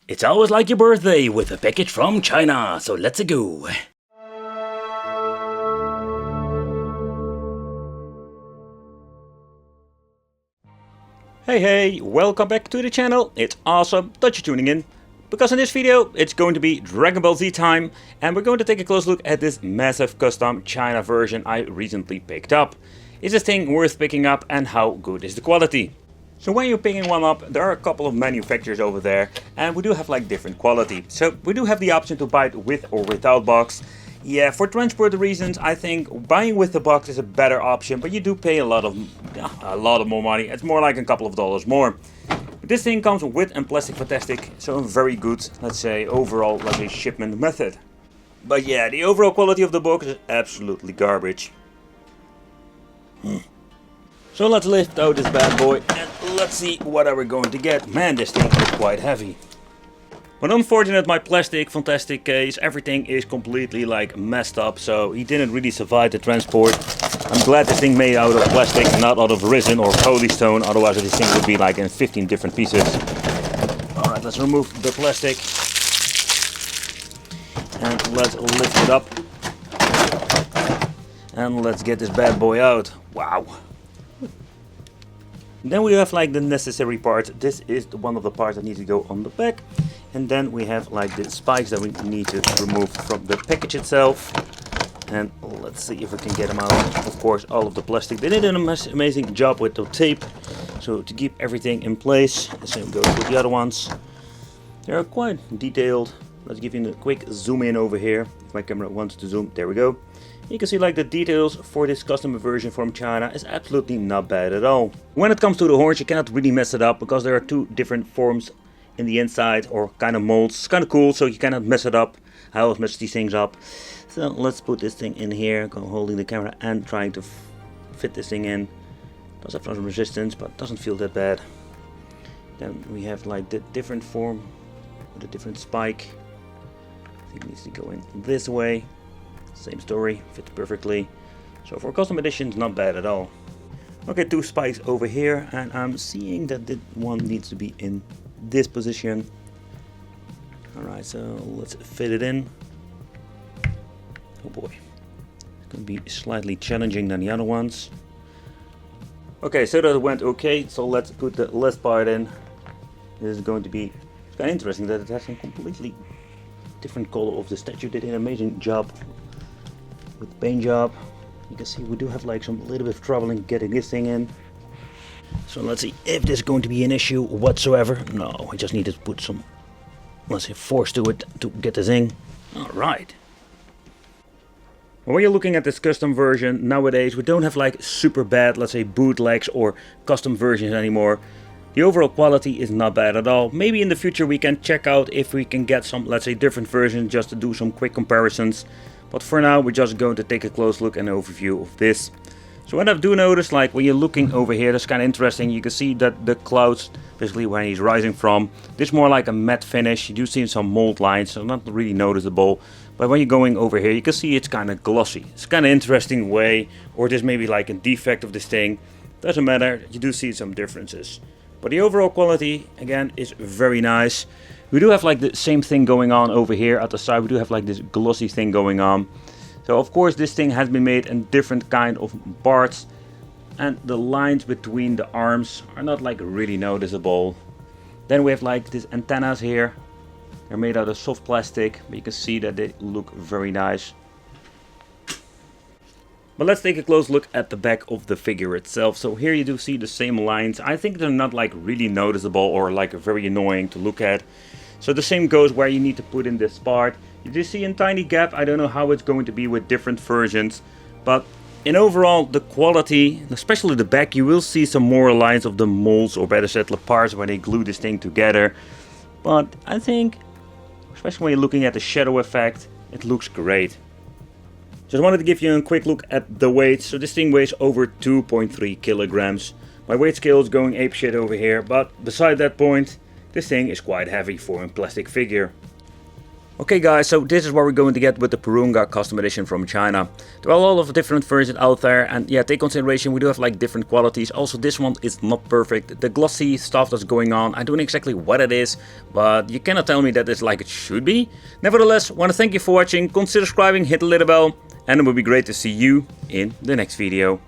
It's always like your birthday with a package from China, so let's go. Hey, welcome back to the channel. It's awesome that you're tuning in, because in this video it's going to be Dragon Ball Z time, and we're going to take a close look at this massive custom China version I recently picked up. Is this thing worth picking up, and how good is the quality? So when you're picking one up, there are a couple of manufacturers over there, and we do have like different quality. So we do have the option to buy it with or without box. Yeah, for transport reasons, I think buying with the box is a better option, but you do pay a lot of more money. It's more like a couple of dollars more. But this thing comes with a plastic fantastic, so a very good, let's say, overall, shipment method. But yeah, the overall quality of the box is absolutely garbage. So let's lift out this bad boy and let's see what are we going to get. Man, this thing is quite heavy. But unfortunately, my plastic fantastic case, everything is completely like messed up, so he didn't really survive the transport. I'm glad this thing made out of plastic, not out of resin or polystone, otherwise this thing would be like in 15 different pieces. Alright, let's remove the plastic and let's lift it up. And let's get this bad boy out. Wow. Then we have like the necessary parts. This is one of the parts that needs to go on the back. And then we have like the spikes that we need to remove from the package itself. And let's see if we can get them out. Of course, all of the plastic. They did an amazing job with the tape. So to keep everything in place. The same goes with the other ones. They are quite detailed. Let's give you a quick zoom in over here. If my camera wants to zoom, there we go. You can see like the details for this custom version from China is absolutely not bad at all. When it comes to the horns, you cannot really mess it up because there are two different forms in the inside or kind of molds. It's kind of cool, so you cannot mess it up. I always mess these things up. So let's put this thing in here, holding the camera and trying to fit this thing in. Does have some resistance, but doesn't feel that bad. Then we have like the different form with a different spike. I think it needs to go in this way. Same story, fits perfectly. So for custom editions, not bad at all. Okay, two spikes over here, and I'm seeing that this one needs to be in this position. Alright, so let's fit it in. Oh boy, it's going to be slightly challenging than the other ones. Okay, so that went okay, so let's put the last part in. This is going to be, it's kind of interesting that it has some completely different color of the statue. Did an amazing job with the paint job. You can see we do have like some little bit of trouble in getting this thing in. So let's see if this is going to be an issue whatsoever. No, I just need to put some, let's say, force to it to get this in. Alright. When you're looking at this custom version, nowadays we don't have like super bad, let's say, bootlegs or custom versions anymore. The overall quality is not bad at all. Maybe in the future we can check out if we can get some, let's say, different versions just to do some quick comparisons. But for now, we're just going to take a close look and overview of this. So what I do notice, like when you're looking over here, that's kind of interesting. You can see that the clouds, basically where he's rising from, this is more like a matte finish. You do see some mold lines, so not really noticeable. But when you're going over here, you can see it's kind of glossy. It's kind of interesting way, or this may be like a defect of this thing. Doesn't matter, you do see some differences. But the overall quality, again, is very nice. We do have like the same thing going on over here at the side. We do have like this glossy thing going on. So of course this thing has been made in different kind of parts. And the lines between the arms are not like really noticeable. Then we have like these antennas here. They're made out of soft plastic, but you can see that they look very nice. But let's take a close look at the back of the figure itself. So here you do see the same lines. I think they're not like really noticeable or like very annoying to look at. So the same goes where you need to put in this part. You do see a tiny gap. I don't know how it's going to be with different versions. But in overall, the quality, especially the back, you will see some more lines of the molds, or better said, the parts where they glue this thing together. But I think, especially when you're looking at the shadow effect, it looks great. Just wanted to give you a quick look at the weight. So this thing weighs over 2.3 kilograms. My weight scale is going apeshit over here, but beside that point, this thing is quite heavy for a plastic figure. Okay guys, so this is what we're going to get with the Porunga custom edition from China. There are a lot of different versions out there, and yeah, take consideration we do have like different qualities. Also this one is not perfect. The glossy stuff that's going on, I don't know exactly what it is, but you cannot tell me that it's like it should be. Nevertheless, want to thank you for watching, consider subscribing, hit the little bell, and it would be great to see you in the next video.